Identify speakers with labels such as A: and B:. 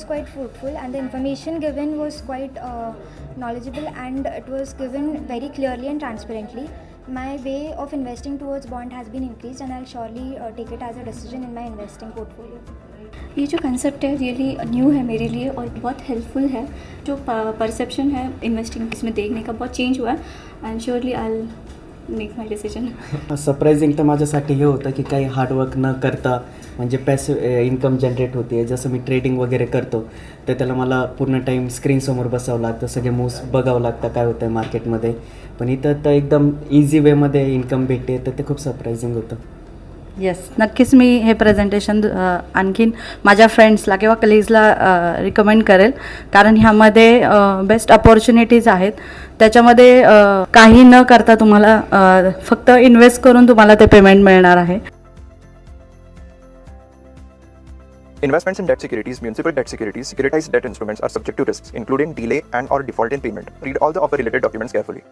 A: quite fruitful, and the information given was quite knowledgeable, and it was given very clearly and transparently. My way of investing towards bond has been increased, and I'll surely take it as a decision in my investing portfolio.
B: ये जो concept है really new है मेरे लिए और बहुत helpful है. जो परसेप्शन है इन्वेस्टिंग इसमें देखने का बहुत चेंज हुआ है end surely I will make my decision.
C: Surprising तर माझ्यासाठी हे होतं की काही हार्डवर्क न करता म्हणजे पॅसिव इन्कम जनरेट होते. जसं मी ट्रेडिंग वगैरे करतो तर त्याला मला पूर्ण टाईम स्क्रीनसमोर बसावं लागतं, सगळे मूव्स बघावं लागतं काय होतं आहे मार्केटमध्ये. पण इथं तर एकदम इझी वेमध्ये इन्कम भेटते, तर ते खूप सरप्रायझिंग होतं.
D: येस, नक्कीच मी हे प्रेझेंटेशन आणखीन माझ्या फ्रेंड्सला किंवा कलिग्सला रिकमेंड करेल, कारण ह्यामध्ये बेस्ट अपॉर्च्युनिटीज आहेत. त्याच्यामध्ये काही न करता तुम्हाला फक्त इन्व्हेस्ट करून तुम्हाला ते पेमेंट मिळणार आहे.
E: Investments in debt securities, municipal debt securities, securitized debt instruments are subject to risks, including delay and/or default in payment. Read all the offer-related documents carefully.